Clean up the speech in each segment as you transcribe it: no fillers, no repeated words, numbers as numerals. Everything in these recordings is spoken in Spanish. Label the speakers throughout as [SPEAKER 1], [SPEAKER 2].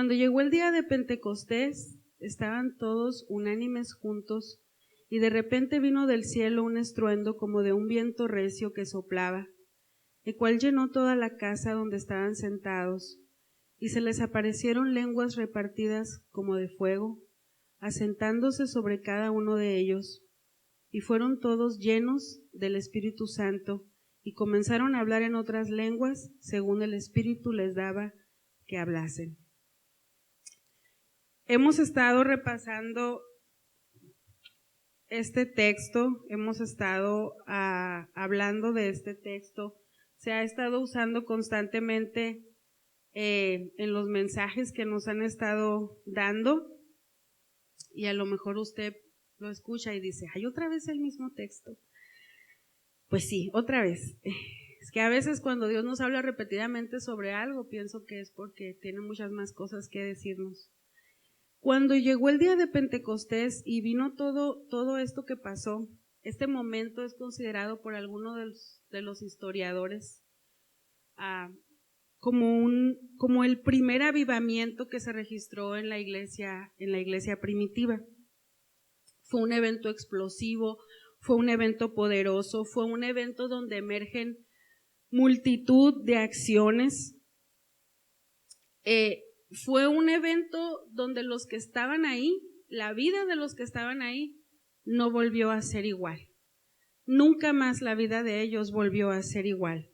[SPEAKER 1] Cuando llegó el día de Pentecostés, estaban todos unánimes juntos, y de repente vino del cielo un estruendo como de un viento recio que soplaba, el cual llenó toda la casa donde estaban sentados, y se les aparecieron lenguas repartidas como de fuego, asentándose sobre cada uno de ellos, y fueron todos llenos del Espíritu Santo, y comenzaron a hablar en otras lenguas, según el Espíritu les daba que hablasen. Hemos estado repasando este texto, hemos estado hablando de este texto, se ha estado usando constantemente en los mensajes que nos han estado dando, y a lo mejor usted lo escucha y dice, ¿hay otra vez el mismo texto? Pues sí, otra vez. Es que a veces cuando Dios nos habla repetidamente sobre algo, pienso que es porque tiene muchas más cosas que decirnos. Cuando llegó el día de Pentecostés y vino todo esto que pasó, este momento es considerado por algunos de los historiadores como el primer avivamiento que se registró en la iglesia primitiva. Fue un evento explosivo, fue un evento poderoso, fue un evento donde emergen multitud de acciones. Fue un evento donde los que estaban ahí, la vida de los que estaban ahí, no volvió a ser igual. Nunca más la vida de ellos volvió a ser igual.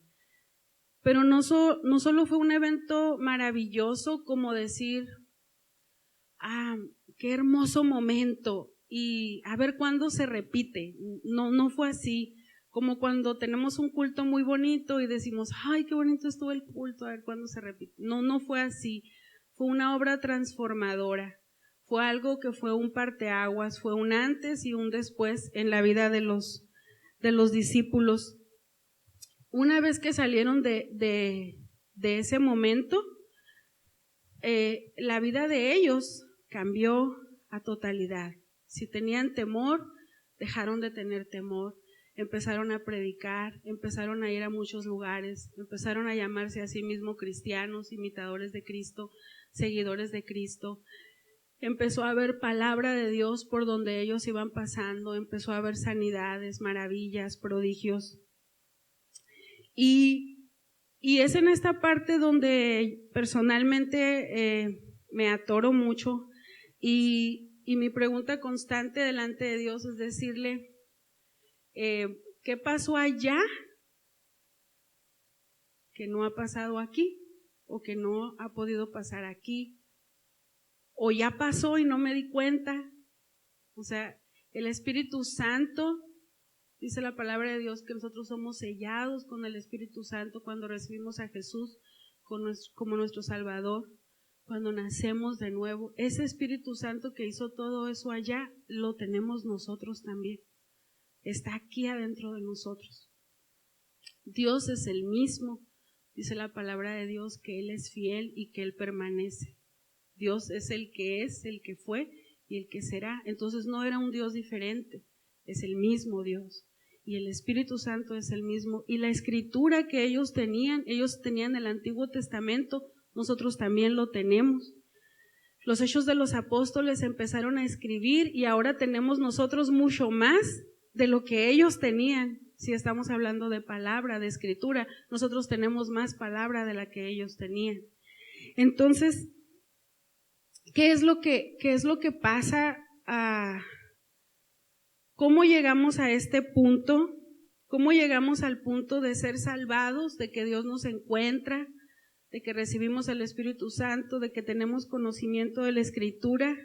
[SPEAKER 1] Pero no solo fue un evento maravilloso como decir, qué hermoso momento, y a ver cuándo se repite. No fue así, como cuando tenemos un culto muy bonito y decimos, ay, qué bonito estuvo el culto, a ver cuándo se repite. No fue así, fue una obra transformadora, fue algo que fue un parteaguas, fue un antes y un después en la vida de los discípulos. Una vez que salieron de ese momento, la vida de ellos cambió a totalidad. Si tenían temor, dejaron de tener temor, empezaron a predicar, empezaron a ir a muchos lugares, empezaron a llamarse a sí mismos cristianos, imitadores de Cristo, seguidores de Cristo. Empezó a haber palabra de Dios por donde ellos iban pasando, empezó a haber sanidades, maravillas, prodigios. Y es en esta parte donde personalmente me atoro mucho, y mi pregunta constante delante de Dios es decirle, ¿qué pasó allá que no ha pasado aquí? ¿O que no ha podido pasar aquí? ¿O ya pasó y no me di cuenta? O sea, el Espíritu Santo, dice la palabra de Dios que nosotros somos sellados con el Espíritu Santo cuando recibimos a Jesús como nuestro Salvador, cuando nacemos de nuevo. Ese Espíritu Santo que hizo todo eso allá, lo tenemos nosotros también. Está aquí adentro de nosotros. Dios es el mismo, dice la palabra de Dios, que Él es fiel y que Él permanece. Dios es, el que fue y el que será. Entonces no era un Dios diferente, es el mismo Dios. Y el Espíritu Santo es el mismo. Y la escritura que ellos tenían el Antiguo Testamento, nosotros también lo tenemos. Los Hechos de los Apóstoles empezaron a escribir y ahora tenemos nosotros mucho más de lo que ellos tenían. Si estamos hablando de palabra, de escritura, nosotros tenemos más palabra de la que ellos tenían. Entonces, ¿qué es lo que pasa? ¿Cómo llegamos a este punto? ¿Cómo llegamos al punto de ser salvados, de que Dios nos encuentra, de que recibimos el Espíritu Santo, de que tenemos conocimiento de la Escritura?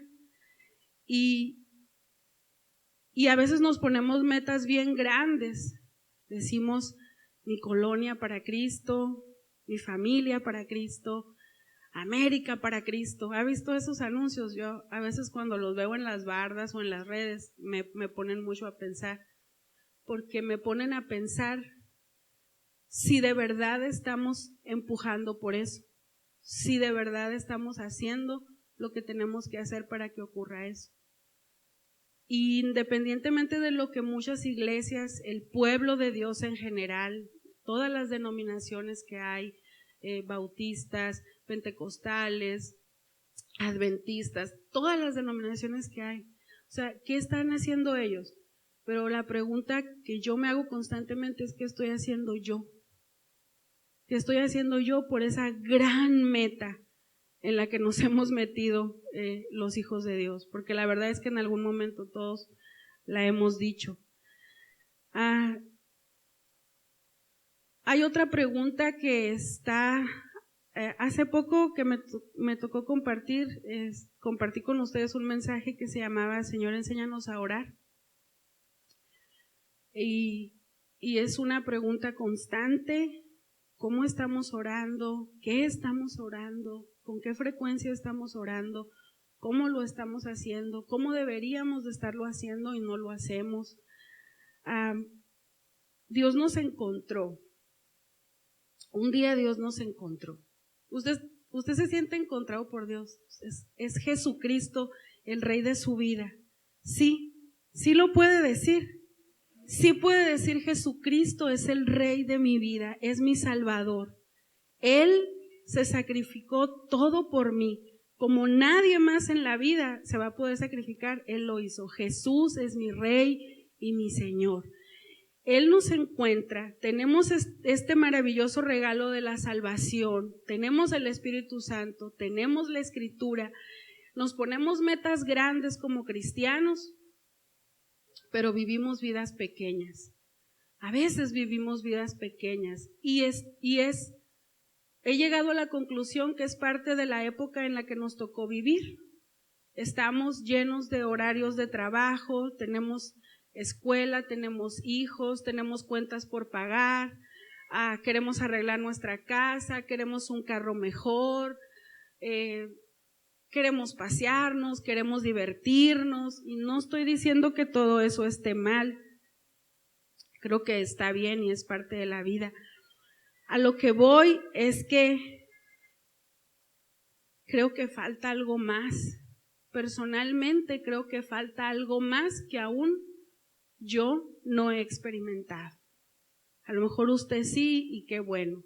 [SPEAKER 1] Y a veces nos ponemos metas bien grandes. Decimos, mi colonia para Cristo, mi familia para Cristo, América para Cristo. ¿Ha visto esos anuncios? Yo a veces cuando los veo en las bardas o en las redes me ponen mucho a pensar, porque me ponen a pensar si de verdad estamos empujando por eso, si de verdad estamos haciendo lo que tenemos que hacer para que ocurra eso. Independientemente de lo que muchas iglesias, el pueblo de Dios en general, todas las denominaciones que hay, bautistas, pentecostales, adventistas, todas las denominaciones que hay. O sea, ¿qué están haciendo ellos? Pero la pregunta que yo me hago constantemente es: ¿qué estoy haciendo yo? ¿Qué estoy haciendo yo por esa gran meta en la que nos hemos metido los hijos de Dios? Porque la verdad es que en algún momento todos la hemos dicho. Hay otra pregunta que está, hace poco que me tocó compartí con ustedes un mensaje que se llamaba Señor, enséñanos a orar. Y es una pregunta constante: ¿cómo estamos orando? ¿Qué estamos orando? ¿Con qué frecuencia estamos orando? ¿Cómo lo estamos haciendo? ¿Cómo deberíamos de estarlo haciendo y no lo hacemos? Dios nos encontró. Un día Dios nos encontró. Usted se siente encontrado por Dios. Es Jesucristo el Rey de su vida. Sí lo puede decir. Sí puede decir: Jesucristo es el Rey de mi vida, es mi Salvador. Él se sacrificó todo por mí. Como nadie más en la vida se va a poder sacrificar, Él lo hizo. Jesús es mi Rey y mi Señor. Él nos encuentra, tenemos este maravilloso regalo de la salvación, tenemos el Espíritu Santo, tenemos la Escritura, nos ponemos metas grandes como cristianos, pero vivimos vidas pequeñas. A veces vivimos vidas pequeñas he llegado a la conclusión que es parte de la época en la que nos tocó vivir. Estamos llenos de horarios de trabajo, tenemos escuela, tenemos hijos, tenemos cuentas por pagar, queremos arreglar nuestra casa, queremos un carro mejor, queremos pasearnos, queremos divertirnos, y no estoy diciendo que todo eso esté mal, creo que está bien y es parte de la vida. A lo que voy es que creo que falta algo más. Personalmente creo que falta algo más que aún yo no he experimentado. A lo mejor usted sí, y qué bueno.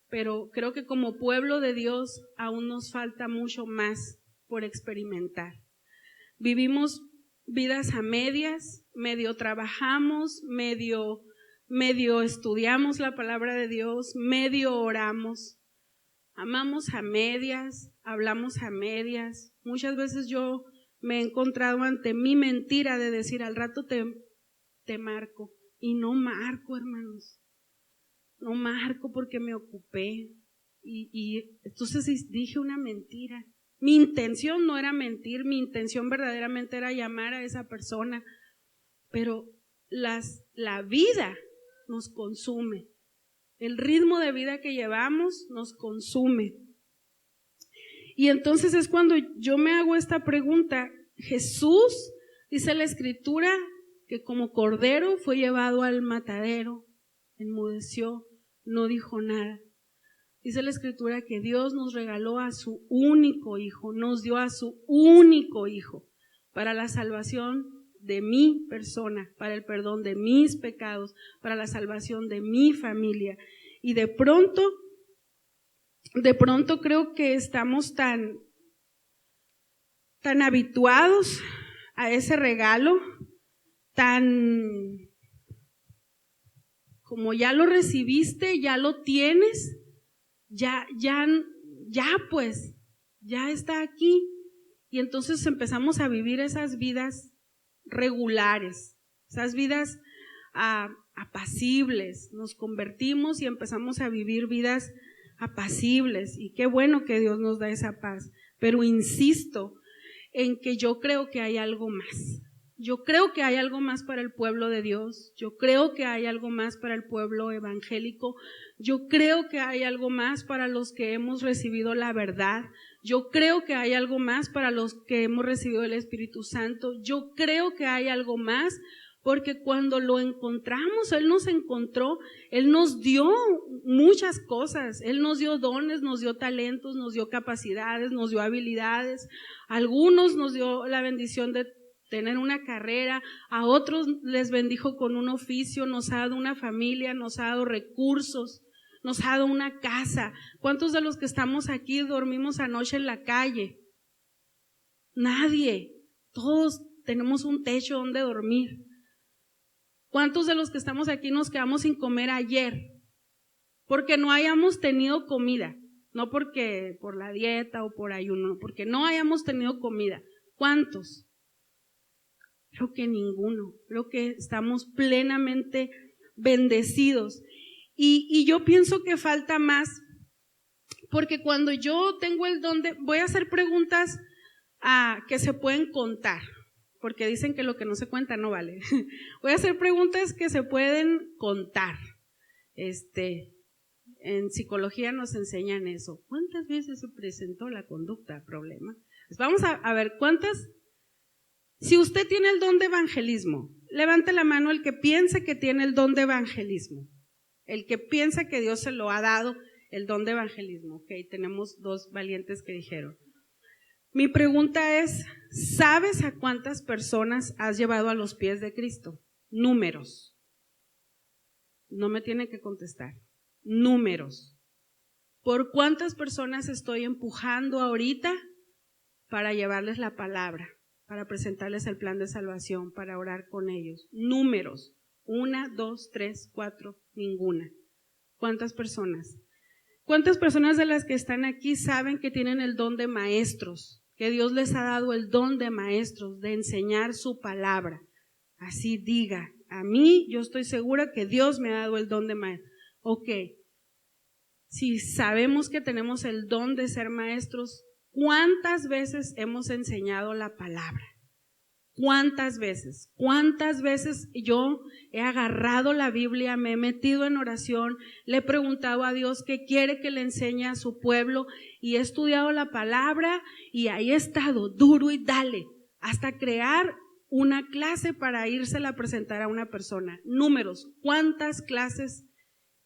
[SPEAKER 1] Pero creo que como pueblo de Dios aún nos falta mucho más por experimentar. Vivimos vidas a medias, medio trabajamos, medio estudiamos la palabra de Dios, medio oramos, amamos a medias, hablamos a medias. Muchas veces yo me he encontrado ante mi mentira de decir: al rato te marco, y no marco, hermanos, no marco porque me ocupé, y entonces dije una mentira. Mi intención no era mentir, mi intención verdaderamente era llamar a esa persona, pero la vida nos consume, el ritmo de vida que llevamos nos consume. Y entonces es cuando yo me hago esta pregunta. Jesús, dice la Escritura, que como cordero fue llevado al matadero, enmudeció, no dijo nada. Dice la Escritura que Dios nos regaló a su único Hijo, nos dio a su único Hijo para la salvación de mi persona, para el perdón de mis pecados, para la salvación de mi familia. Y de pronto creo que estamos tan habituados a ese regalo, tan como ya lo recibiste, ya lo tienes, ya pues, ya está aquí. Y entonces empezamos a vivir esas vidas regulares, esas vidas apacibles. Nos convertimos y empezamos a vivir vidas apacibles, y qué bueno que Dios nos da esa paz. Pero insisto en que yo creo que hay algo más. Yo creo que hay algo más para el pueblo de Dios. Yo creo que hay algo más para el pueblo evangélico. Yo creo que hay algo más para los que hemos recibido la verdad. Yo creo que hay algo más para los que hemos recibido el Espíritu Santo. Yo creo que hay algo más, porque cuando lo encontramos, Él nos encontró, Él nos dio muchas cosas. Él nos dio dones, nos dio talentos, nos dio capacidades, nos dio habilidades. A algunos nos dio la bendición de tener una carrera, a otros les bendijo con un oficio, nos ha dado una familia, nos ha dado recursos, nos ha dado una casa. ¿Cuántos de los que estamos aquí dormimos anoche en la calle? Nadie. Todos tenemos un techo donde dormir. ¿Cuántos de los que estamos aquí nos quedamos sin comer ayer? Porque no hayamos tenido comida. No porque por la dieta o por ayuno, porque no hayamos tenido comida. ¿Cuántos? Creo que ninguno. Creo que estamos plenamente bendecidos. Y yo pienso que falta más, porque cuando yo tengo el don de, voy a hacer preguntas que se pueden contar, porque dicen que lo que no se cuenta no vale. Voy a hacer preguntas que se pueden contar. En psicología nos enseñan eso. ¿Cuántas veces se presentó la conducta problema? Pues vamos a ver cuántas. Si usted tiene el don de evangelismo, levante la mano el que piensa que tiene el don de evangelismo. El que piensa que Dios se lo ha dado el don de evangelismo. Ok, tenemos 2 valientes que dijeron. Mi pregunta es, ¿sabes a cuántas personas has llevado a los pies de Cristo? Números. No me tiene que contestar. Números. ¿Por cuántas personas estoy empujando ahorita para llevarles la palabra, para presentarles el plan de salvación, para orar con ellos? Números. 1, 2, 3, 4, ninguna. ¿Cuántas personas? ¿Cuántas personas de las que están aquí saben que tienen el don de maestros? Que Dios les ha dado el don de maestros, de enseñar su palabra. Así diga, a mí yo estoy segura que Dios me ha dado el don de maestro. Ok, si sabemos que tenemos el don de ser maestros, ¿cuántas veces hemos enseñado la palabra? ¿Cuántas veces? ¿Cuántas veces yo he agarrado la Biblia, me he metido en oración, le he preguntado a Dios qué quiere que le enseñe a su pueblo y he estudiado la palabra y ahí he estado duro y dale, hasta crear una clase para írsela a presentar a una persona? Números, ¿cuántas clases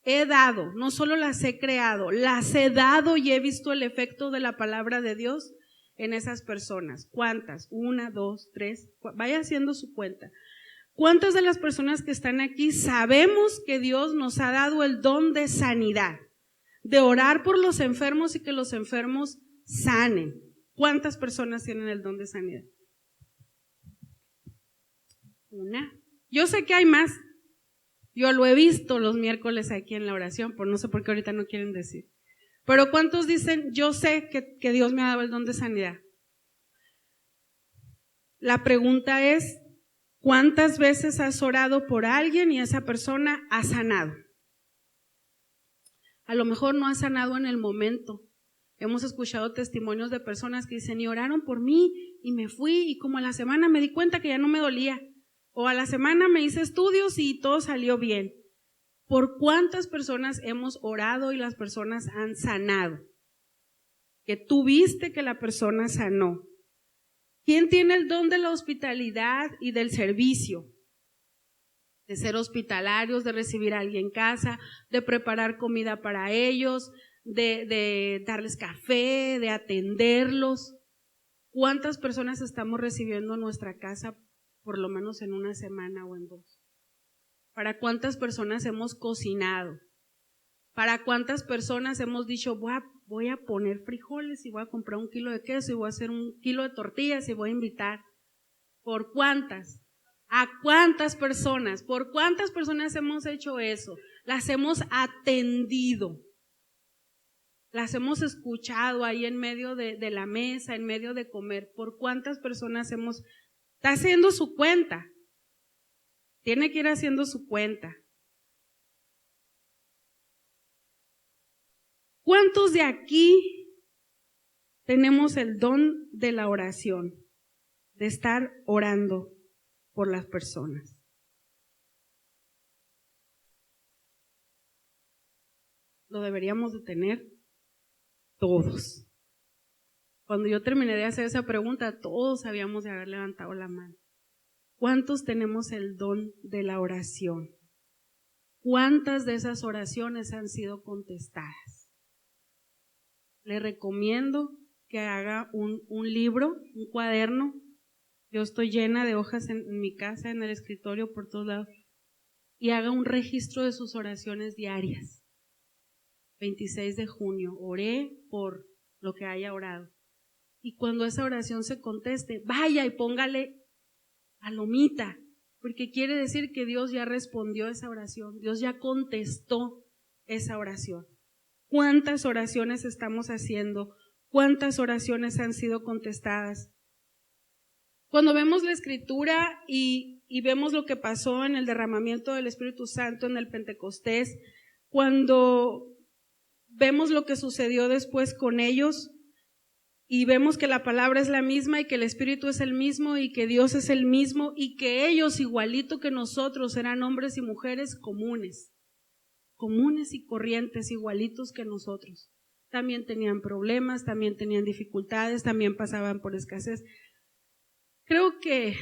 [SPEAKER 1] he dado? No solo las he creado, las he dado y he visto el efecto de la palabra de Dios en esas personas. ¿Cuántas? 1, 2, 3, vaya haciendo su cuenta. ¿Cuántas de las personas que están aquí sabemos que Dios nos ha dado el don de sanidad, de orar por los enfermos y que los enfermos sanen? ¿Cuántas personas tienen el don de sanidad? 1. Yo sé que hay más. Yo lo he visto los miércoles aquí en la oración, pero no sé por qué ahorita no quieren decir. Pero ¿cuántos dicen, yo sé que Dios me ha dado el don de sanidad? La pregunta es, ¿cuántas veces has orado por alguien y esa persona ha sanado? A lo mejor no ha sanado en el momento. Hemos escuchado testimonios de personas que dicen, y oraron por mí y me fui y como a la semana me di cuenta que ya no me dolía. O a la semana me hice estudios y todo salió bien. ¿Por cuántas personas hemos orado y las personas han sanado? Que tú viste que la persona sanó. ¿Quién tiene el don de la hospitalidad y del servicio? De ser hospitalarios, de recibir a alguien en casa, de preparar comida para ellos, de darles café, de atenderlos. ¿Cuántas personas estamos recibiendo en nuestra casa por lo menos en una semana o en 2? ¿Para cuántas personas hemos cocinado? ¿Para cuántas personas hemos dicho, voy a poner frijoles y voy a comprar 1 kilo de queso y voy a hacer 1 kilo de tortillas y voy a invitar? ¿Por cuántas? ¿A cuántas personas? ¿Por cuántas personas hemos hecho eso? Las hemos atendido. Las hemos escuchado ahí en medio de la mesa, en medio de comer. ¿Por cuántas personas hemos? Está haciendo su cuenta. Tiene que ir haciendo su cuenta. ¿Cuántos de aquí tenemos el don de la oración? De estar orando por las personas. Lo deberíamos de tener todos. Cuando yo terminé de hacer esa pregunta, todos habíamos de haber levantado la mano. ¿Cuántos tenemos el don de la oración? ¿Cuántas de esas oraciones han sido contestadas? Le recomiendo que haga un libro, un cuaderno. Yo estoy llena de hojas en mi casa, en el escritorio, por todos lados. Y haga un registro de sus oraciones diarias. 26 de junio, oré por lo que haya orado. y cuando esa oración se conteste, vaya y póngale palomita, porque quiere decir que Dios ya respondió esa oración, Dios ya contestó esa oración. ¿Cuántas oraciones estamos haciendo? ¿Cuántas oraciones han sido contestadas? Cuando vemos la Escritura y vemos lo que pasó en el derramamiento del Espíritu Santo en el Pentecostés, cuando vemos lo que sucedió después con ellos y vemos que la palabra es la misma y que el Espíritu es el mismo y que Dios es el mismo y que ellos, igualito que nosotros, eran hombres y mujeres comunes y corrientes, igualitos que nosotros. También tenían problemas, también tenían dificultades, también pasaban por escasez. Creo que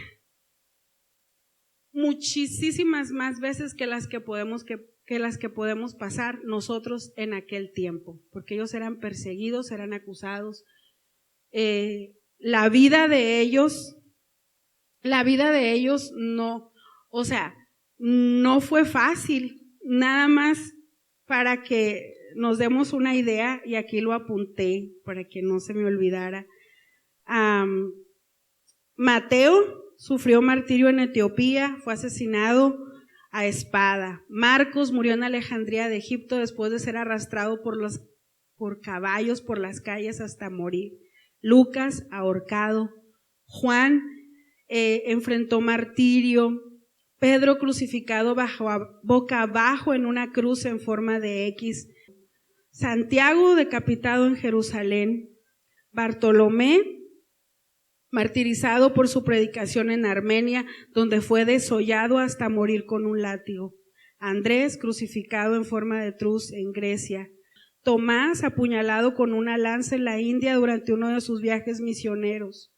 [SPEAKER 1] muchísimas más veces que las que podemos pasar nosotros en aquel tiempo, porque ellos eran perseguidos, eran acusados. La vida de ellos no fue fácil. Nada más para que nos demos una idea, y aquí lo apunté para que no se me olvidara. Mateo sufrió martirio en Etiopía, fue asesinado a espada. Marcos murió en Alejandría de Egipto después de ser arrastrado por caballos por las calles hasta morir. Lucas ahorcado. Juan enfrentó martirio. Pedro crucificado boca abajo en una cruz en forma de X. Santiago decapitado en Jerusalén. Bartolomé martirizado por su predicación en Armenia, donde fue desollado hasta morir con un látigo. Andrés crucificado en forma de cruz en Grecia. Tomás apuñalado con una lanza en la India durante uno de sus viajes misioneros.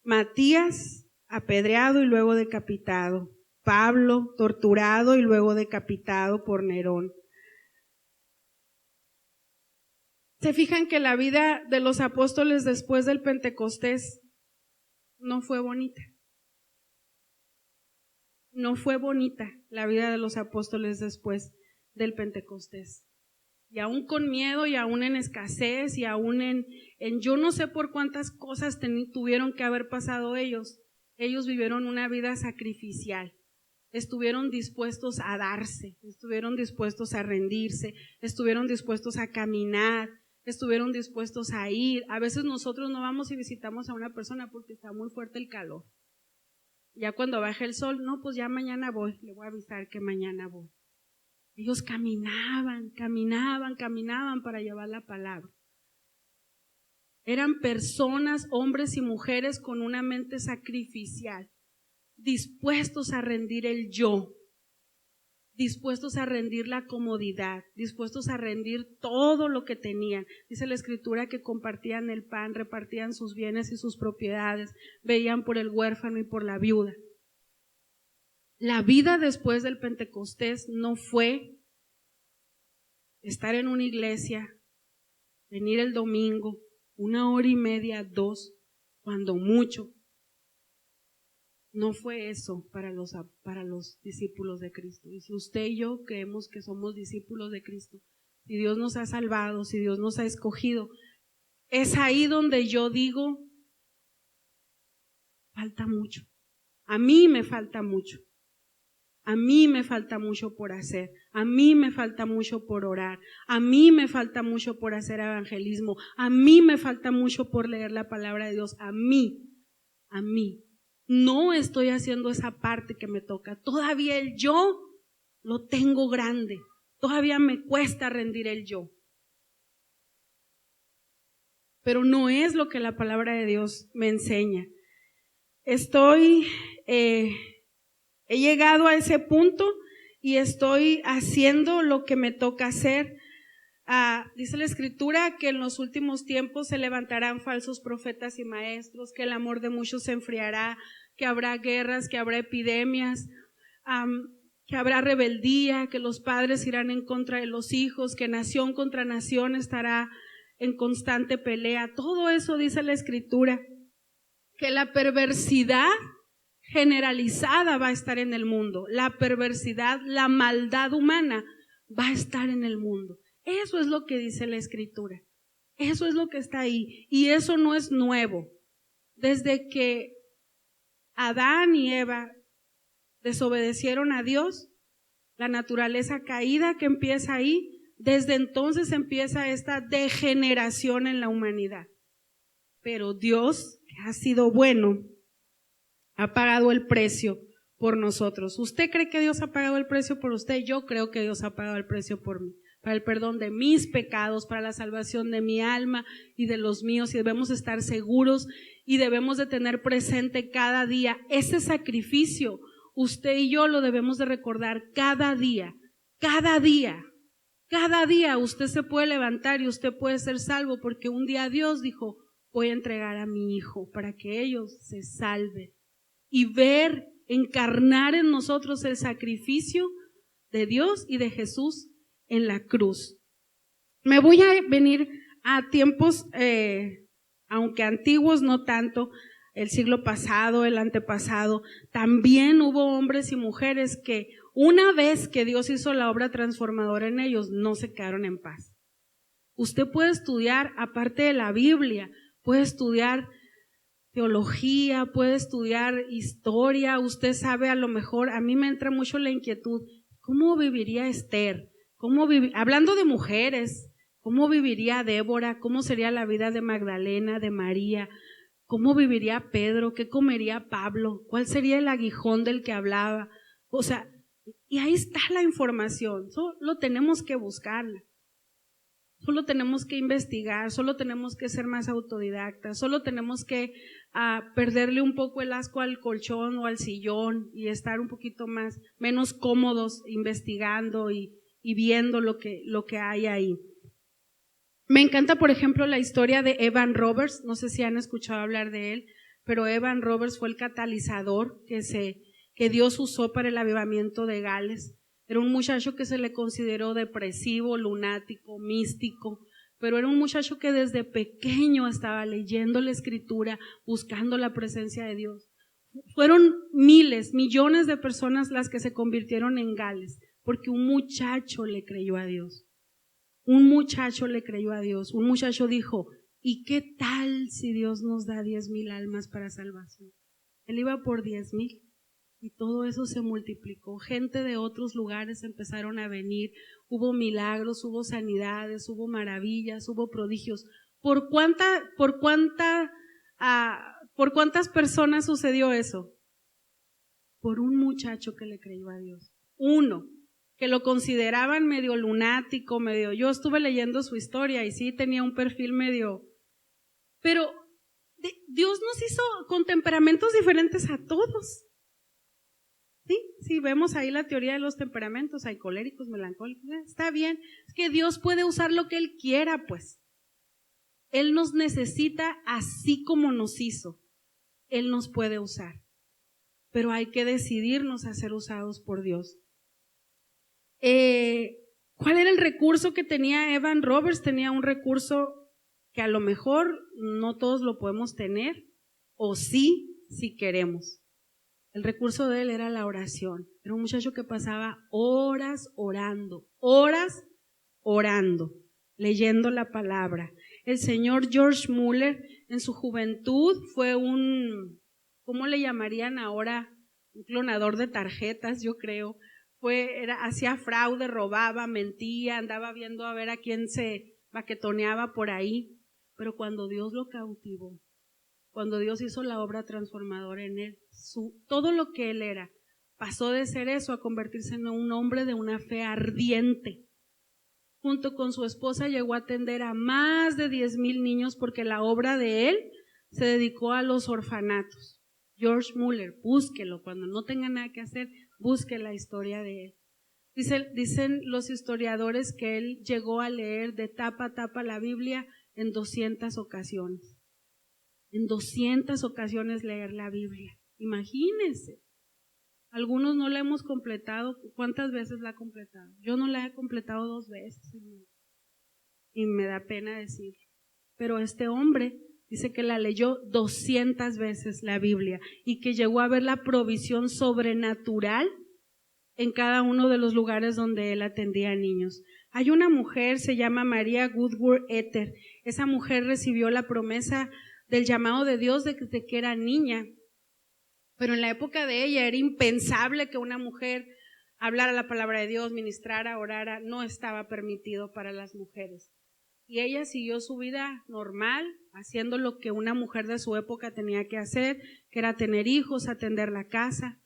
[SPEAKER 1] Matías apedreado y luego decapitado. Pablo torturado y luego decapitado por Nerón. ¿Se fijan que la vida de los apóstoles después del Pentecostés no fue bonita? No fue bonita la vida de los apóstoles después del Pentecostés. Y aún con miedo, y aún en escasez, y aún en yo no sé por cuántas cosas tuvieron que haber pasado ellos. Ellos vivieron una vida sacrificial. Estuvieron dispuestos a darse, estuvieron dispuestos a rendirse, estuvieron dispuestos a caminar, estuvieron dispuestos a ir. A veces nosotros no vamos y visitamos a una persona porque está muy fuerte el calor. Ya cuando baja el sol, no, pues ya mañana voy, le voy a avisar que mañana voy. Ellos caminaban para llevar la palabra. Eran personas, hombres y mujeres con una mente sacrificial, dispuestos a rendir el yo, dispuestos a rendir la comodidad, dispuestos a rendir todo lo que tenían. Dice la Escritura que compartían el pan, repartían sus bienes y sus propiedades, veían por el huérfano y por la viuda. La vida después del Pentecostés no fue estar en una iglesia, venir el domingo, 1 hora y media, 2, cuando mucho. No fue eso para los discípulos de Cristo. Y si usted y yo creemos que somos discípulos de Cristo, si Dios nos ha salvado, si Dios nos ha escogido, es ahí donde yo digo, falta mucho. A mí me falta mucho. A mí me falta mucho por hacer, a mí me falta mucho por orar, a mí me falta mucho por hacer evangelismo, a mí me falta mucho por leer la palabra de Dios, a mí. No estoy haciendo esa parte que me toca. Todavía el yo lo tengo grande, todavía me cuesta rendir el yo. Pero no es lo que la palabra de Dios me enseña. He llegado a ese punto y estoy haciendo lo que me toca hacer. Dice la Escritura que en los últimos tiempos se levantarán falsos profetas y maestros, que el amor de muchos se enfriará, que habrá guerras, que habrá epidemias, que habrá rebeldía, que los padres irán en contra de los hijos, que nación contra nación estará en constante pelea. Todo eso dice la Escritura, que la perversidad generalizada va a estar en el mundo, la perversidad, la maldad humana va a estar en el mundo. Eso es lo que dice la Escritura. Eso es lo que está ahí. Y eso no es nuevo. Desde que Adán y Eva desobedecieron a Dios, la naturaleza caída que empieza ahí, desde entonces empieza esta degeneración en la humanidad. Pero Dios, que ha sido bueno, ha pagado el precio por nosotros. ¿Usted cree que Dios ha pagado el precio por usted? Yo creo que Dios ha pagado el precio por mí, para el perdón de mis pecados, para la salvación de mi alma y de los míos, y debemos estar seguros y debemos de tener presente cada día ese sacrificio. Usted y yo lo debemos de recordar cada día, cada día. Cada día usted se puede levantar y usted puede ser salvo, porque un día Dios dijo: voy a entregar a mi hijo para que ellos se salven, y ver, encarnar en nosotros el sacrificio de Dios y de Jesús en la cruz. Me voy a venir a tiempos, aunque antiguos no tanto, el siglo pasado, el antepasado. También hubo hombres y mujeres que una vez que Dios hizo la obra transformadora en ellos, no se quedaron en paz. Usted puede estudiar, aparte de la Biblia, puede estudiar teología, puede estudiar historia. Usted sabe, a lo mejor, a mí me entra mucho la inquietud, ¿cómo viviría Esther? Hablando de mujeres, ¿cómo viviría Débora? ¿Cómo sería la vida de Magdalena, de María? ¿Cómo viviría Pedro? ¿Qué comería Pablo? ¿Cuál sería el aguijón del que hablaba? O sea, y ahí está la información, solo tenemos que buscarla. Solo tenemos que investigar, solo tenemos que ser más autodidactas, solo tenemos que perderle un poco el asco al colchón o al sillón y estar un poquito menos cómodos investigando y viendo lo que hay ahí. Me encanta, por ejemplo, la historia de Evan Roberts. No sé si han escuchado hablar de él, pero Evan Roberts fue el catalizador que Dios usó para el avivamiento de Gales. Era un muchacho que se le consideró depresivo, lunático, místico, pero era un muchacho que desde pequeño estaba leyendo la Escritura, buscando la presencia de Dios. Fueron miles, millones de personas las que se convirtieron en Gales, porque un muchacho le creyó a Dios. Un muchacho le creyó a Dios. Un muchacho dijo: ¿y qué tal si Dios nos da 10,000 almas para salvación? Él iba por 10,000. Y todo eso se multiplicó. Gente de otros lugares empezaron a venir. Hubo milagros, hubo sanidades, hubo maravillas, hubo prodigios. ¿Por cuántas personas sucedió eso? Por un muchacho que le creyó a Dios. Uno, que lo consideraban medio lunático, yo estuve leyendo su historia y sí tenía un perfil medio, pero Dios nos hizo con temperamentos diferentes a todos. Sí, vemos ahí la teoría de los temperamentos, hay coléricos, melancólicos, está bien, es que Dios puede usar lo que Él quiera, pues. Él nos necesita así como nos hizo, Él nos puede usar, pero hay que decidirnos a ser usados por Dios. ¿Cuál era el recurso que tenía Evan Roberts? Tenía un recurso que a lo mejor no todos lo podemos tener, o sí, si queremos. El recurso de él era la oración. Era un muchacho que pasaba horas orando, leyendo la palabra. El señor George Muller en su juventud fue ¿cómo le llamarían ahora? Un clonador de tarjetas, yo creo. Hacía fraude, robaba, mentía, andaba viendo a ver a quién se baquetoneaba por ahí. Pero cuando Dios lo cautivó, cuando Dios hizo la obra transformadora en él, todo lo que él era, pasó de ser eso a convertirse en un hombre de una fe ardiente. Junto con su esposa llegó a atender a más de 10,000 niños, porque la obra de él se dedicó a los orfanatos. George Muller, búsquelo, cuando no tenga nada que hacer, busque la historia de él. Dicen los historiadores que él llegó a leer de tapa a tapa la Biblia en 200 ocasiones. En 200 ocasiones leer la Biblia. Imagínense. Algunos no la hemos completado. ¿Cuántas veces la ha completado? Yo no la he completado 2 veces. Y me da pena decirlo. Pero este hombre dice que la leyó 200 veces la Biblia y que llegó a ver la provisión sobrenatural en cada uno de los lugares donde él atendía a niños. Hay una mujer, se llama María Woodworth Etter. Esa mujer recibió la promesa del llamado de Dios desde que era niña. Pero en la época de ella era impensable que una mujer hablara la palabra de Dios, ministrara, orara, no estaba permitido para las mujeres. Y ella siguió su vida normal, haciendo lo que una mujer de su época tenía que hacer, que era tener hijos, atender la casa.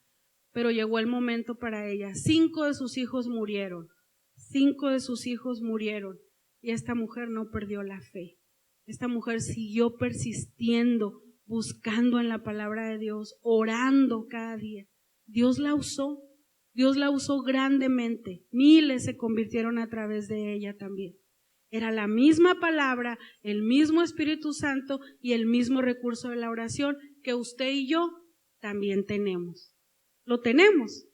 [SPEAKER 1] Pero llegó el momento para ella. 5 de sus hijos murieron. 5 de sus hijos murieron. Y esta mujer no perdió la fe. Esta mujer siguió persistiendo, buscando en la palabra de Dios, orando cada día. Dios la usó grandemente. Miles se convirtieron a través de ella también. Era la misma palabra, el mismo Espíritu Santo y el mismo recurso de la oración que usted y yo también tenemos. ¿Lo tenemos?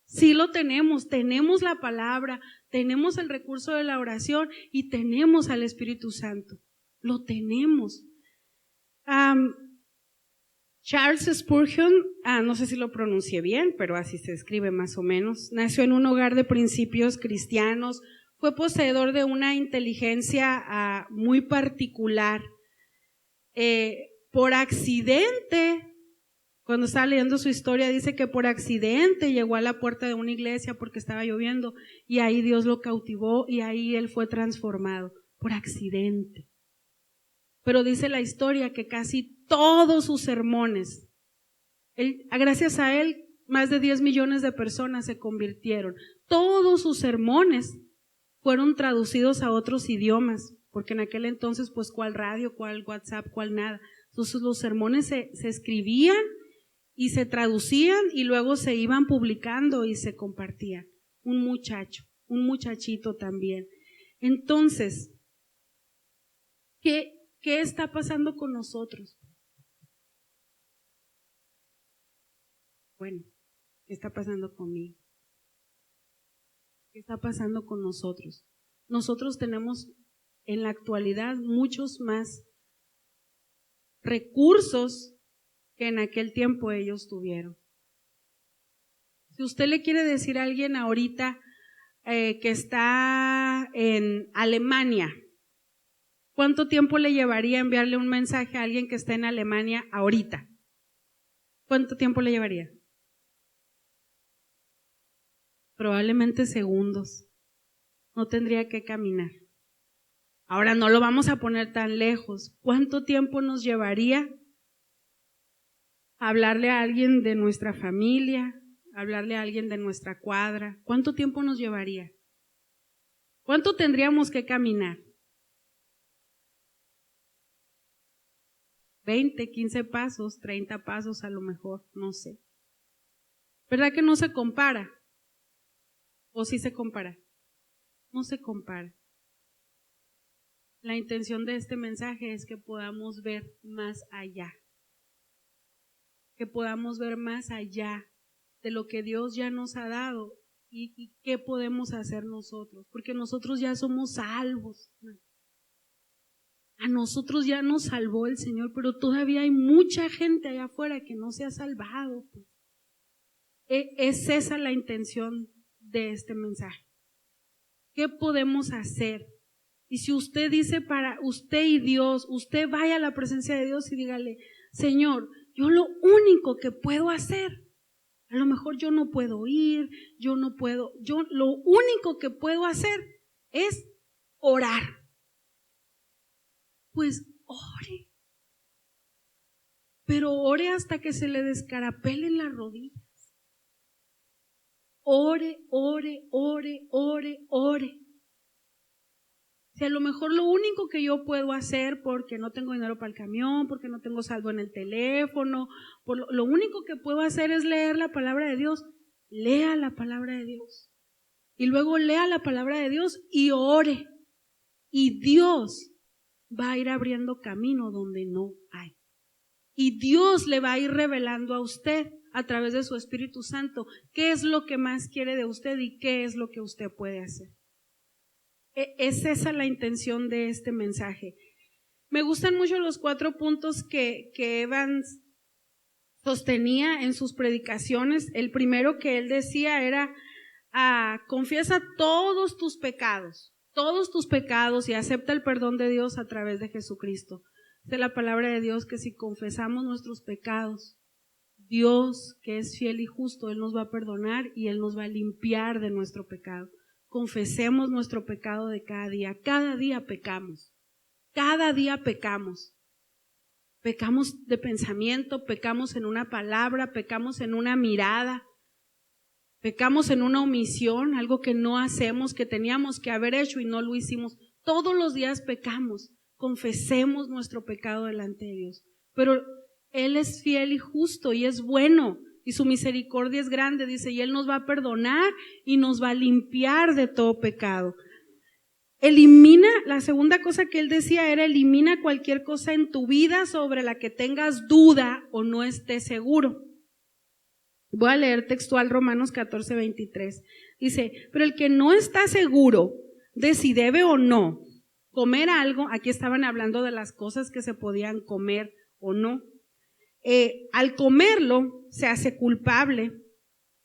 [SPEAKER 1] Sí lo tenemos. Tenemos la palabra, tenemos el recurso de la oración y tenemos al Espíritu Santo. Lo tenemos. Charles Spurgeon, no sé si lo pronuncié bien, pero así se escribe más o menos, nació en un hogar de principios cristianos, fue poseedor de una inteligencia muy particular. Por accidente, cuando estaba leyendo su historia, dice que por accidente llegó a la puerta de una iglesia porque estaba lloviendo y ahí Dios lo cautivó y ahí él fue transformado, por accidente. Pero dice la historia que casi todos sus sermones, gracias a él, más de 10 millones de personas se convirtieron. Todos sus sermones fueron traducidos a otros idiomas, porque en aquel entonces, pues, ¿cuál radio, cuál WhatsApp, cuál nada? Entonces los sermones se escribían y se traducían y luego se iban publicando y se compartían. Un muchachito también. Entonces, ¿qué está pasando con nosotros? Bueno, ¿qué está pasando conmigo? ¿Qué está pasando con nosotros? Nosotros tenemos en la actualidad muchos más recursos que en aquel tiempo ellos tuvieron. Si usted le quiere decir a alguien ahorita que está en Alemania, ¿cuánto tiempo le llevaría enviarle un mensaje a alguien que está en Alemania ahorita? ¿Cuánto tiempo le llevaría? Probablemente segundos. No tendría que caminar. Ahora no lo vamos a poner tan lejos. ¿Cuánto tiempo nos llevaría hablarle a alguien de nuestra familia, hablarle a alguien de nuestra cuadra? ¿Cuánto tiempo nos llevaría? ¿Cuánto tendríamos que caminar? 20, 15 pasos, 30 pasos a lo mejor, no sé. ¿Verdad que no se compara? ¿O sí se compara? No se compara. La intención de este mensaje es que podamos ver más allá. Que podamos ver más allá de lo que Dios ya nos ha dado y qué podemos hacer nosotros. Porque nosotros ya somos salvos. A nosotros ya nos salvó el Señor, pero todavía hay mucha gente allá afuera que no se ha salvado. Pues. Es esa la intención de este mensaje. ¿Qué podemos hacer? Y si usted dice para usted y Dios, usted vaya a la presencia de Dios y dígale, Señor, yo lo único que puedo hacer, a lo mejor yo no puedo ir, yo lo único que puedo hacer es orar. Pues ore, pero ore hasta que se le descarapelen las rodillas. Ore, ore, ore, ore, ore. Si a lo mejor lo único que yo puedo hacer porque no tengo dinero para el camión, porque no tengo saldo en el teléfono, lo único que puedo hacer es leer la palabra de Dios, lea la palabra de Dios. Y luego lea la palabra de Dios y ore. Y Dios va a ir abriendo camino donde no hay. Y Dios le va a ir revelando a usted a través de su Espíritu Santo qué es lo que más quiere de usted y qué es lo que usted puede hacer. Es esa la intención de este mensaje. Me gustan mucho los 4 puntos que Evans sostenía en sus predicaciones. El primero que él decía era, confiesa todos tus pecados. todos tus pecados y acepta el perdón de Dios a través de Jesucristo. Dice la palabra de Dios que si confesamos nuestros pecados, Dios, que es fiel y justo, Él nos va a perdonar y Él nos va a limpiar de nuestro pecado. Confesemos nuestro pecado de cada día. Cada día pecamos. Cada día pecamos. Pecamos de pensamiento, pecamos en una palabra, pecamos en una mirada, pecamos en una omisión, algo que no hacemos, que teníamos que haber hecho y no lo hicimos. Todos los días pecamos. Confesemos nuestro pecado delante de Dios. Pero Él es fiel y justo y es bueno y su misericordia es grande, dice, y Él nos va a perdonar y nos va a limpiar de todo pecado. Elimina, la segunda cosa que Él decía era elimina cualquier cosa en tu vida sobre la que tengas duda o no estés seguro. Voy a leer textual Romanos 14:23. Dice, pero el que no está seguro de si debe o no comer algo, aquí estaban hablando de las cosas que se podían comer o no. Al comerlo se hace culpable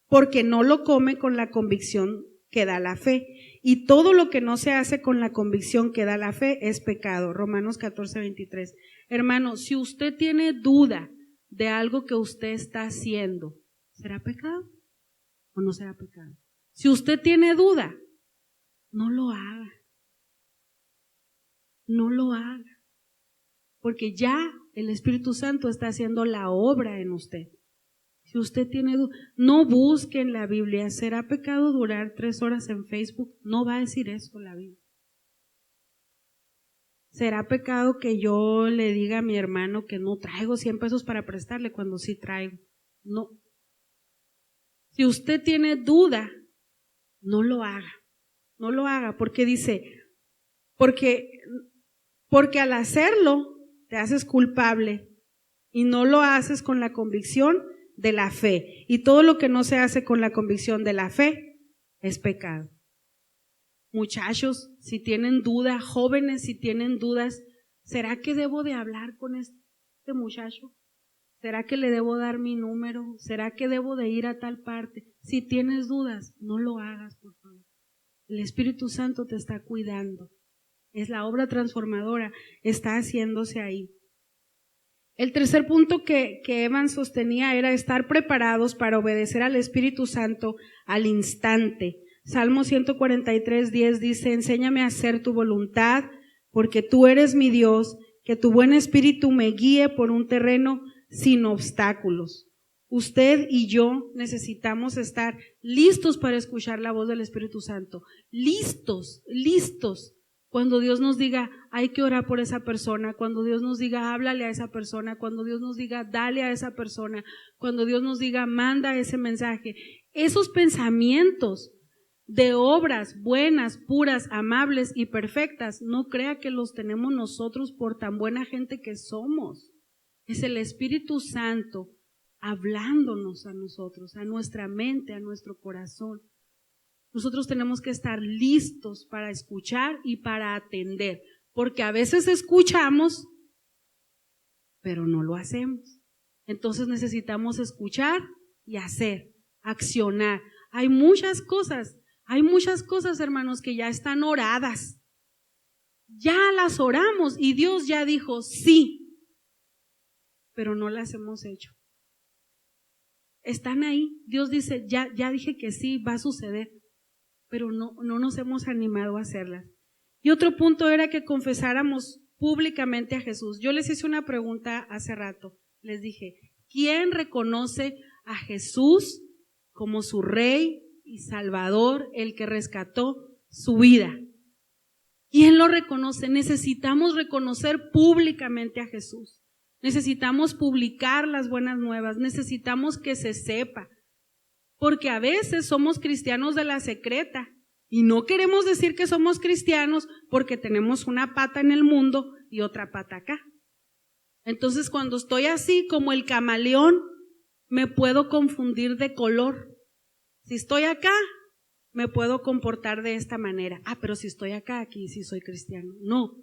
[SPEAKER 1] porque no lo come con la convicción que da la fe. Y todo lo que no se hace con la convicción que da la fe es pecado. Romanos 14:23. Hermano, si usted tiene duda de algo que usted está haciendo, ¿será pecado o no será pecado? Si usted tiene duda, no lo haga. No lo haga. Porque ya el Espíritu Santo está haciendo la obra en usted. Si usted tiene duda, no busque en la Biblia, ¿será pecado durar 3 horas en Facebook? No va a decir eso la Biblia. ¿Será pecado que yo le diga a mi hermano que no traigo 100 pesos para prestarle cuando sí traigo? No. Si usted tiene duda, no lo haga. No lo haga, porque dice, porque al hacerlo te haces culpable y no lo haces con la convicción de la fe. Y todo lo que no se hace con la convicción de la fe es pecado. Muchachos, si tienen dudas, jóvenes, si tienen dudas, ¿será que debo de hablar con este muchacho? ¿Será que le debo dar mi número? ¿Será que debo de ir a tal parte? Si tienes dudas, no lo hagas, por favor. El Espíritu Santo te está cuidando. Es la obra transformadora, está haciéndose ahí. El tercer punto que Evans sostenía era estar preparados para obedecer al Espíritu Santo al instante. Salmo 143:10 dice, enséñame a hacer tu voluntad, porque tú eres mi Dios, que tu buen espíritu me guíe por un terreno sin obstáculos. Usted y yo necesitamos estar listos para escuchar la voz del Espíritu Santo. Listos. Cuando Dios nos diga, hay que orar por esa persona, cuando Dios nos diga, háblale a esa persona, cuando Dios nos diga, dale a esa persona, cuando Dios nos diga, manda ese mensaje. Esos pensamientos de obras buenas, puras, amables y perfectas, no crea que los tenemos nosotros por tan buena gente que somos. Es el Espíritu Santo hablándonos a nosotros, a nuestra mente, a nuestro corazón. Nosotros tenemos que estar listos para escuchar y para atender, porque a veces escuchamos, pero no lo hacemos. Entonces necesitamos escuchar y hacer, accionar. Hay muchas cosas, hermanos, que ya están oradas. Ya las oramos y Dios ya dijo sí, pero no las hemos hecho. Están ahí. Dios dice, ya dije que sí, va a suceder, pero no nos hemos animado a hacerlas. Y otro punto era que confesáramos públicamente a Jesús. Yo les hice una pregunta hace rato. Les dije, ¿quién reconoce a Jesús como su Rey y Salvador, el que rescató su vida? ¿Quién lo reconoce? Necesitamos reconocer públicamente a Jesús. Necesitamos publicar las buenas nuevas. Necesitamos que se sepa. Porque a veces somos cristianos de la secreta y no queremos decir que somos cristianos porque tenemos una pata en el mundo y otra pata acá. Entonces, cuando estoy así como el camaleón, me puedo confundir de color. Si estoy acá, me puedo comportar de esta manera. Pero si estoy acá, aquí sí soy cristiano. No.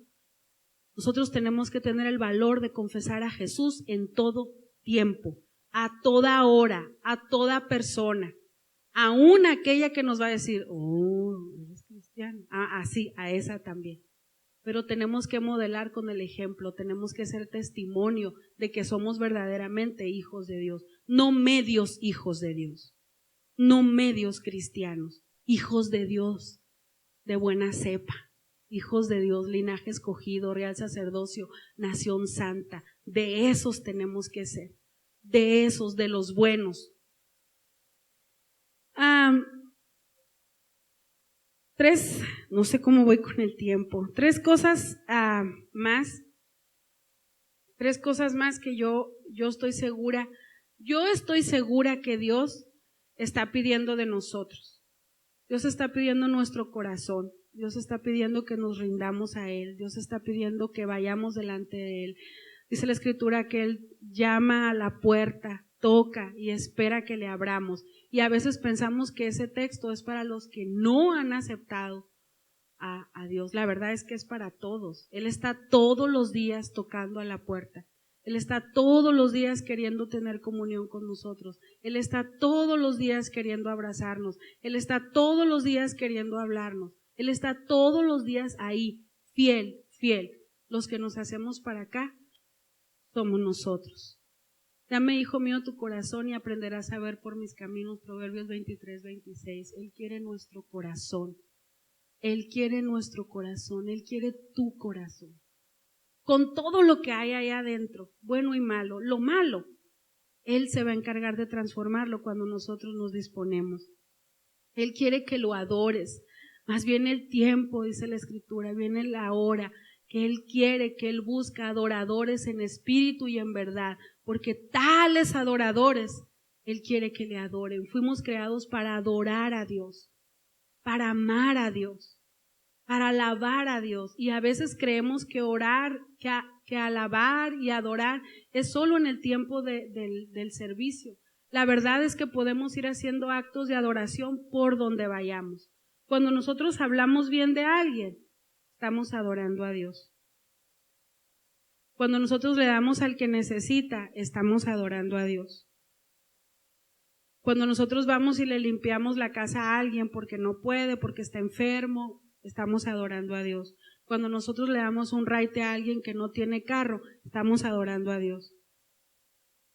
[SPEAKER 1] Nosotros tenemos que tener el valor de confesar a Jesús en todo tiempo, a toda hora, a toda persona, aún aquella que nos va a decir, oh, eres cristiano. Así, a esa también. Pero tenemos que modelar con el ejemplo, tenemos que ser testimonio de que somos verdaderamente hijos de Dios, no medios hijos de Dios, no medios cristianos, hijos de Dios de buena cepa, hijos de Dios, linaje escogido, real sacerdocio, nación santa. De esos tenemos que ser, de esos, de los buenos. No sé cómo voy con el tiempo, tres cosas más que yo estoy segura que Dios está pidiendo de nosotros. Dios está pidiendo nuestro corazón, Dios está pidiendo que nos rindamos a Él, Dios está pidiendo que vayamos delante de Él. Dice la Escritura que Él llama a la puerta, toca y espera que le abramos. Y a veces pensamos que ese texto es para los que no han aceptado a Dios. La verdad es que es para todos. Él está todos los días tocando a la puerta. Él está todos los días queriendo tener comunión con nosotros. Él está todos los días queriendo abrazarnos. Él está todos los días queriendo hablarnos. Él está todos los días ahí, fiel, fiel. Los que nos hacemos para acá somos nosotros. Dame, hijo mío, tu corazón y aprenderás a ver por mis caminos. Proverbios 23-26. Él quiere nuestro corazón. Él quiere nuestro corazón. Él quiere tu corazón. Con todo lo que hay ahí adentro, bueno y malo, lo malo, Él se va a encargar de transformarlo cuando nosotros nos disponemos. Él quiere que lo adores. Más bien el tiempo, dice la Escritura, viene la hora que Él quiere, que Él busca adoradores en espíritu y en verdad, porque tales adoradores Él quiere que le adoren. Fuimos creados para adorar a Dios, para amar a Dios, para alabar a Dios. Y a veces creemos que orar, que alabar y adorar es solo en el tiempo del servicio. La verdad es que podemos ir haciendo actos de adoración por donde vayamos. Cuando nosotros hablamos bien de alguien, estamos adorando a Dios. Cuando nosotros le damos al que necesita, estamos adorando a Dios. Cuando nosotros vamos y le limpiamos la casa a alguien porque no puede, porque está enfermo, estamos adorando a Dios. Cuando nosotros le damos un raite a alguien que no tiene carro, estamos adorando a Dios.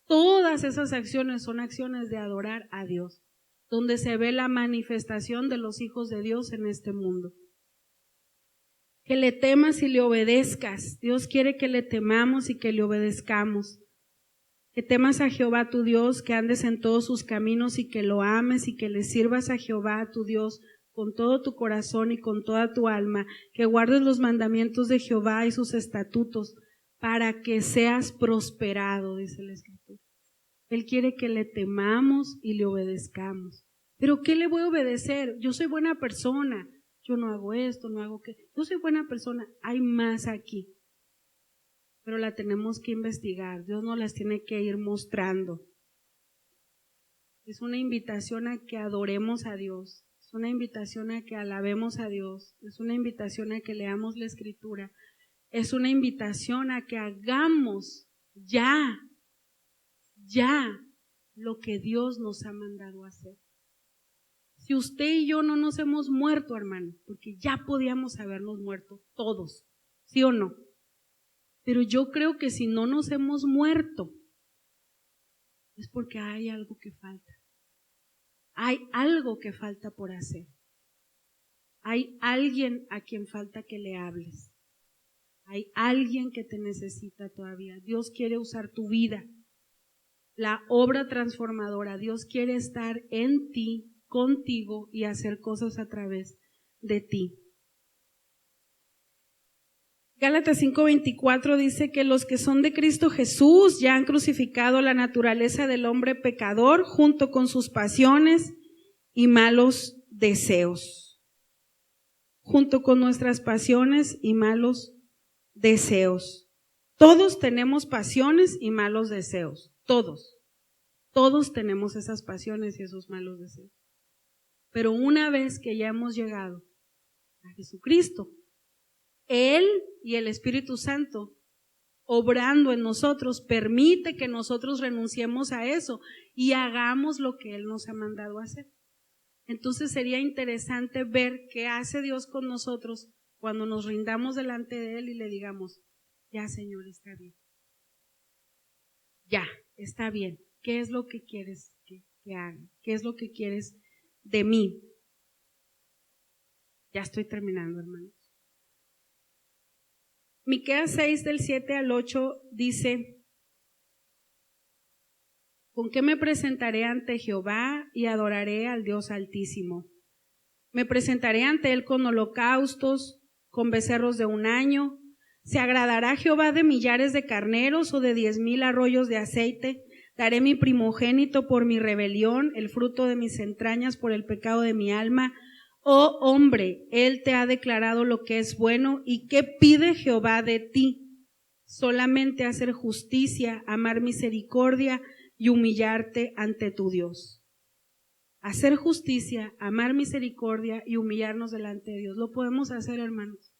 [SPEAKER 1] Todas esas acciones son acciones de adorar a Dios, donde se ve la manifestación de los hijos de Dios en este mundo. Que le temas y le obedezcas. Dios quiere que le temamos y que le obedezcamos. Que temas a Jehová tu Dios, que andes en todos sus caminos y que lo ames y que le sirvas a Jehová tu Dios con todo tu corazón y con toda tu alma, que guardes los mandamientos de Jehová y sus estatutos para que seas prosperado, dice la Escritura. Él quiere que le temamos y le obedezcamos. ¿Pero qué le voy a obedecer? Yo soy buena persona, yo no hago esto, no hago qué. Yo soy buena persona, hay más aquí. Pero la tenemos que investigar, Dios nos las tiene que ir mostrando. Es una invitación a que adoremos a Dios, es una invitación a que alabemos a Dios, es una invitación a que leamos la Escritura, es una invitación a que hagamos ya lo que Dios nos ha mandado hacer. Si usted y yo no nos hemos muerto, hermano, porque ya podíamos habernos muerto todos, ¿sí o no? Pero yo creo que si no nos hemos muerto, es porque hay algo que falta. Hay algo que falta por hacer. Hay alguien a quien falta que le hables. Hay alguien que te necesita todavía. Dios quiere usar tu vida. La obra transformadora. Dios quiere estar en ti, contigo y hacer cosas a través de ti. Gálatas 5:24 dice que los que son de Cristo Jesús ya han crucificado la naturaleza del hombre pecador junto con sus pasiones y malos deseos. Junto con nuestras pasiones y malos deseos. Todos tenemos pasiones y malos deseos. Todos tenemos esas pasiones y esos malos deseos. Pero una vez que ya hemos llegado a Jesucristo, Él y el Espíritu Santo, obrando en nosotros, permite que nosotros renunciemos a eso y hagamos lo que Él nos ha mandado hacer. Entonces sería interesante ver qué hace Dios con nosotros cuando nos rindamos delante de Él y le digamos, ya Señor, está bien. Ya, está bien. ¿Qué es lo que quieres que haga? ¿Qué es lo que quieres de mí? Ya estoy terminando, hermanos. Miqueas 6 del 7 al 8 dice, ¿con qué me presentaré ante Jehová y adoraré al Dios Altísimo? Me presentaré ante Él con holocaustos, con becerros de un año. ¿Se agradará Jehová de millares de carneros o de 10,000 arroyos de aceite? Daré mi primogénito por mi rebelión, el fruto de mis entrañas por el pecado de mi alma. Oh hombre, Él te ha declarado lo que es bueno. ¿Y qué pide Jehová de ti? Solamente hacer justicia, amar misericordia y humillarte ante tu Dios. Hacer justicia, amar misericordia y humillarnos delante de Dios. Lo podemos hacer, hermanos.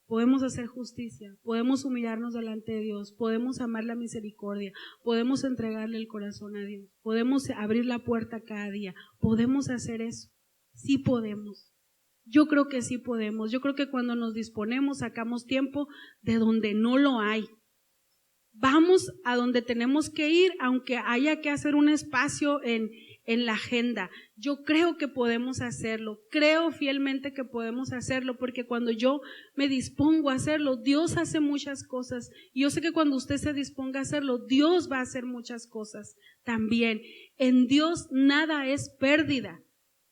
[SPEAKER 1] Podemos hacer justicia, podemos humillarnos delante de Dios, podemos amar la misericordia, podemos entregarle el corazón a Dios, podemos abrir la puerta cada día, podemos hacer eso. Sí podemos. Yo creo que sí podemos. Yo creo que cuando nos disponemos sacamos tiempo de donde no lo hay. Vamos a donde tenemos que ir, aunque haya que hacer un espacio en la agenda. Yo creo que podemos hacerlo, creo fielmente que podemos hacerlo, porque cuando yo me dispongo a hacerlo, Dios hace muchas cosas. Y yo sé que cuando usted se disponga a hacerlo, Dios va a hacer muchas cosas también. En Dios nada es pérdida,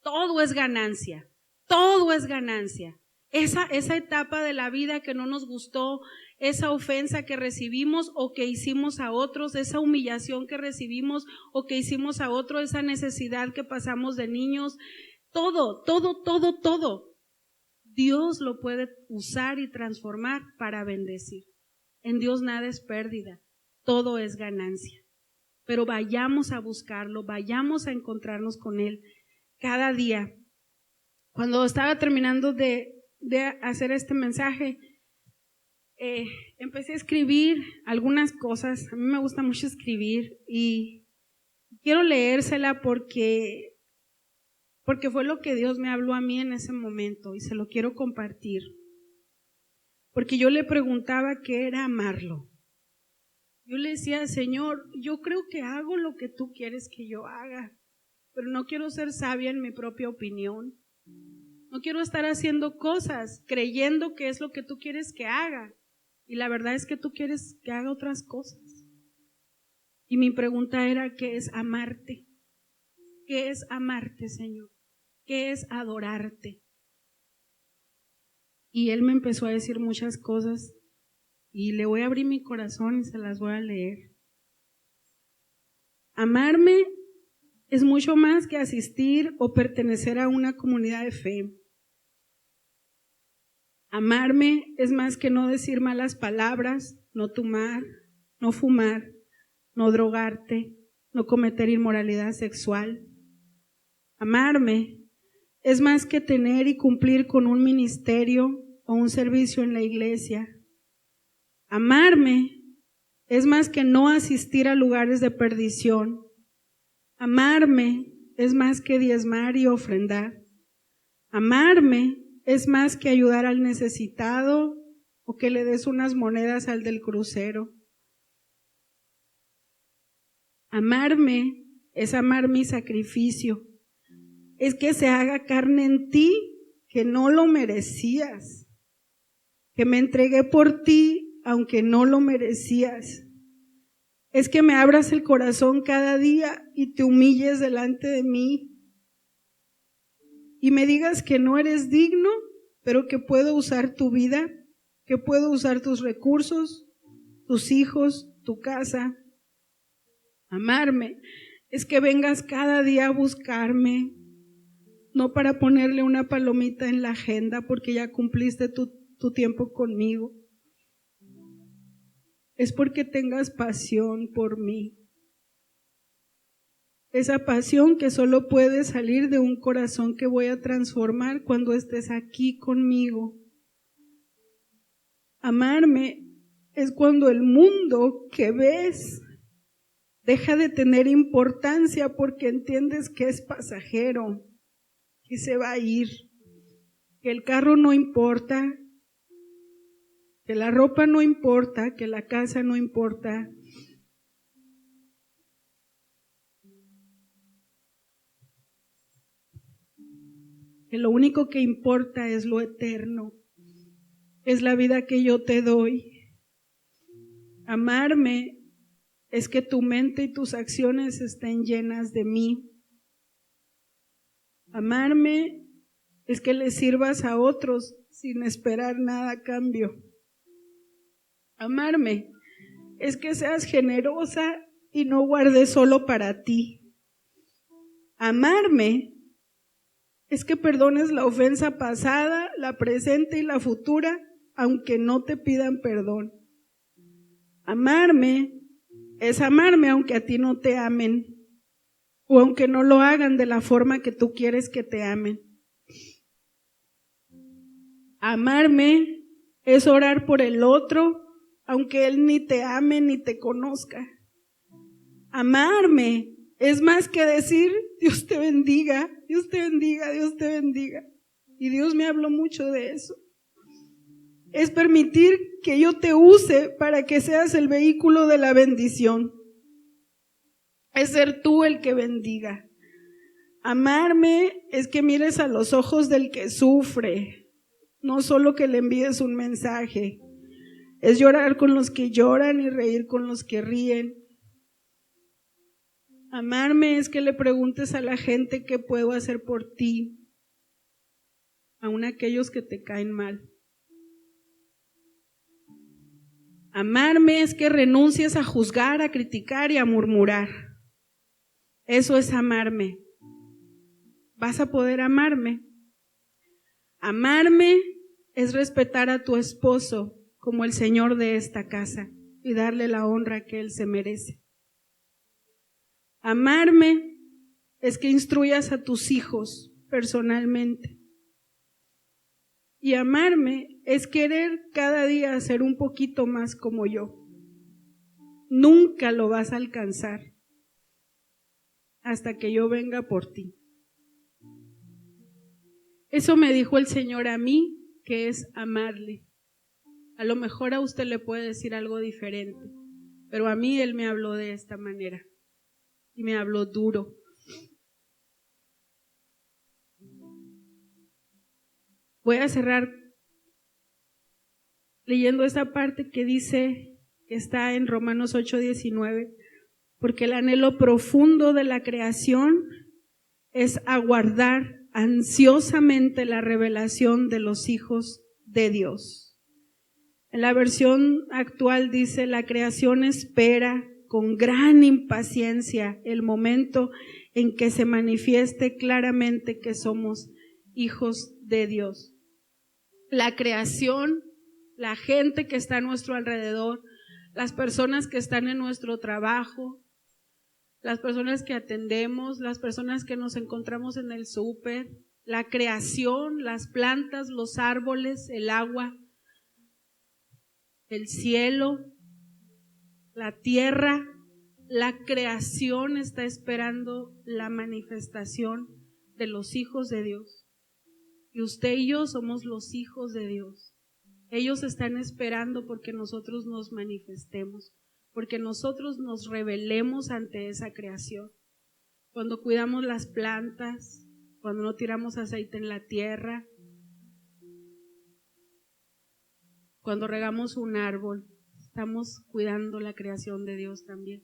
[SPEAKER 1] todo es ganancia, todo es ganancia. Esa etapa de la vida que no nos gustó, esa ofensa que recibimos o que hicimos a otros, esa humillación que recibimos o que hicimos a otros, esa necesidad que pasamos de niños, todo. Dios lo puede usar y transformar para bendecir. En Dios nada es pérdida, todo es ganancia. Pero vayamos a buscarlo, vayamos a encontrarnos con Él cada día. Cuando estaba terminando de hacer este mensaje, empecé a escribir algunas cosas. A mí me gusta mucho escribir y quiero leérsela porque fue lo que Dios me habló a mí en ese momento y se lo quiero compartir. Porque yo le preguntaba qué era amarlo. Yo le decía, Señor, yo creo que hago lo que tú quieres que yo haga, pero no quiero ser sabia en mi propia opinión. No quiero estar haciendo cosas creyendo que es lo que tú quieres que haga. Y la verdad es que tú quieres que haga otras cosas. Y mi pregunta era, ¿qué es amarte? ¿Qué es amarte, Señor? ¿Qué es adorarte? Y Él me empezó a decir muchas cosas y le voy a abrir mi corazón y se las voy a leer. Amarme es mucho más que asistir o pertenecer a una comunidad de fe. Amarme es más que no decir malas palabras, no tomar, no fumar, no drogarte, no cometer inmoralidad sexual. Amarme es más que tener y cumplir con un ministerio o un servicio en la iglesia. Amarme es más que no asistir a lugares de perdición. Amarme es más que diezmar y ofrendar. Amarme es más que ayudar al necesitado o que le des unas monedas al del crucero. Amarme es amar mi sacrificio. Es que se haga carne en ti que no lo merecías. Que me entregué por ti aunque no lo merecías. Es que me abras el corazón cada día y te humilles delante de mí. Y me digas que no eres digno, pero que puedo usar tu vida, que puedo usar tus recursos, tus hijos, tu casa. Amarme es que vengas cada día a buscarme, no para ponerle una palomita en la agenda porque ya cumpliste tu tiempo conmigo. Es porque tengas pasión por mí. Esa pasión que solo puede salir de un corazón que voy a transformar cuando estés aquí conmigo. Amarme es cuando el mundo que ves deja de tener importancia porque entiendes que es pasajero, que se va a ir, que el carro no importa, que la ropa no importa, que la casa no importa. Que lo único que importa es lo eterno, es la vida que yo te doy. Amarme es que tu mente y tus acciones estén llenas de mí. Amarme es que le sirvas a otros sin esperar nada a cambio. Amarme es que seas generosa y no guardes solo para ti. Amarme es que perdones la ofensa pasada, la presente y la futura, aunque no te pidan perdón. Amarme es amarme aunque a ti no te amen, o aunque no lo hagan de la forma que tú quieres que te amen. Amarme es orar por el otro, aunque él ni te ame ni te conozca. Amarme es más que decir, Dios te bendiga, Dios te bendiga, Dios te bendiga. Y Dios me habló mucho de eso. Es permitir que yo te use para que seas el vehículo de la bendición. Es ser tú el que bendiga. Amarme es que mires a los ojos del que sufre, no solo que le envíes un mensaje. Es llorar con los que lloran y reír con los que ríen. Amarme es que le preguntes a la gente qué puedo hacer por ti, aun aquellos que te caen mal. Amarme es que renuncies a juzgar, a criticar y a murmurar. Eso es amarme. ¿Vas a poder amarme? Amarme es respetar a tu esposo como el Señor de esta casa y darle la honra que él se merece. Amarme es que instruyas a tus hijos personalmente. Y amarme es querer cada día ser un poquito más como yo. Nunca lo vas a alcanzar hasta que yo venga por ti. Eso me dijo el Señor a mí, que es amarle. A lo mejor a usted le puede decir algo diferente, pero a mí Él me habló de esta manera y me habló duro. Voy a cerrar leyendo esa parte que dice, que está en Romanos 8:19, porque el anhelo profundo de la creación es aguardar ansiosamente la revelación de los hijos de Dios. En la versión actual dice, la creación espera con gran impaciencia el momento en que se manifieste claramente que somos hijos de Dios. La creación, la gente que está a nuestro alrededor, las personas que están en nuestro trabajo, las personas que atendemos, las personas que nos encontramos en el súper, la creación, las plantas, los árboles, el agua, el cielo, la tierra, la creación está esperando la manifestación de los hijos de Dios. Y usted y yo somos los hijos de Dios. Ellos están esperando porque nosotros nos manifestemos, porque nosotros nos revelemos ante esa creación. Cuando cuidamos las plantas, cuando no tiramos aceite en la tierra, cuando regamos un árbol, estamos cuidando la creación de Dios también.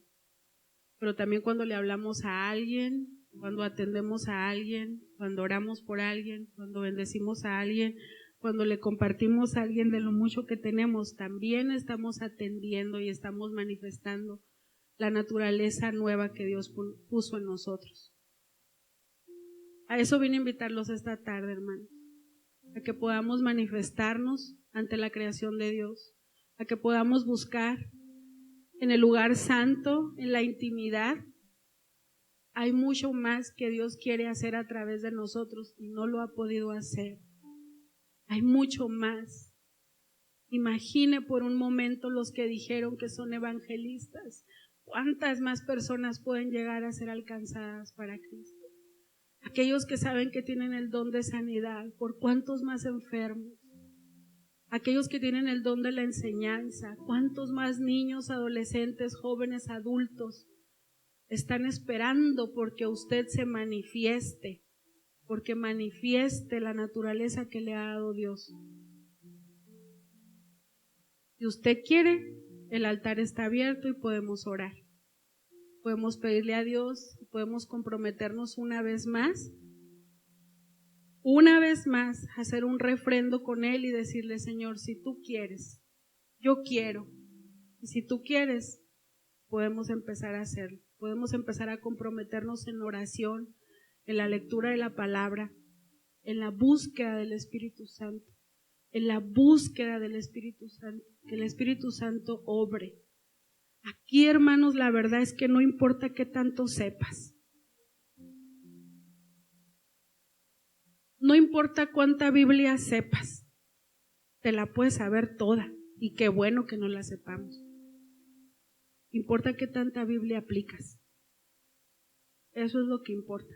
[SPEAKER 1] Pero también cuando le hablamos a alguien, cuando atendemos a alguien, cuando oramos por alguien, cuando bendecimos a alguien, cuando le compartimos a alguien de lo mucho que tenemos, también estamos atendiendo y estamos manifestando la naturaleza nueva que Dios puso en nosotros. A eso vine a invitarlos esta tarde, hermanos, a que podamos manifestarnos ante la creación de Dios, a que podamos buscar en el lugar santo, en la intimidad. Hay mucho más que Dios quiere hacer a través de nosotros y no lo ha podido hacer. Hay mucho más. Imagine por un momento los que dijeron que son evangelistas. ¿Cuántas más personas pueden llegar a ser alcanzadas para Cristo? aquellos que saben que tienen el don de sanidad, por cuántos más enfermos, aquellos que tienen el don de la enseñanza, cuántos más niños, adolescentes, jóvenes, adultos están esperando porque usted se manifieste, porque manifieste la naturaleza que le ha dado Dios. Si usted quiere, el altar está abierto y podemos orar. Podemos pedirle a Dios, podemos comprometernos una vez más, hacer un refrendo con Él y decirle: Señor, si tú quieres, yo quiero. Y si tú quieres, podemos empezar a hacerlo. Podemos empezar a comprometernos en oración, en la lectura de la palabra, en la búsqueda del Espíritu Santo, que el Espíritu Santo obre. Aquí, hermanos, la verdad es que no importa qué tanto sepas, no importa cuánta Biblia sepas, te la puedes saber toda, y qué bueno que no la sepamos. Importa qué tanta Biblia aplicas. Eso es lo que importa.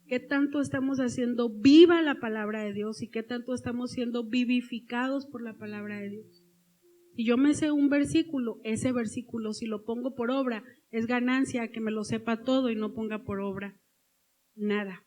[SPEAKER 1] Qué tanto estamos haciendo viva la palabra de Dios y qué tanto estamos siendo vivificados por la palabra de Dios. Si yo me sé un versículo, ese versículo, si lo pongo por obra, es ganancia que me lo sepa todo y no ponga por obra nada.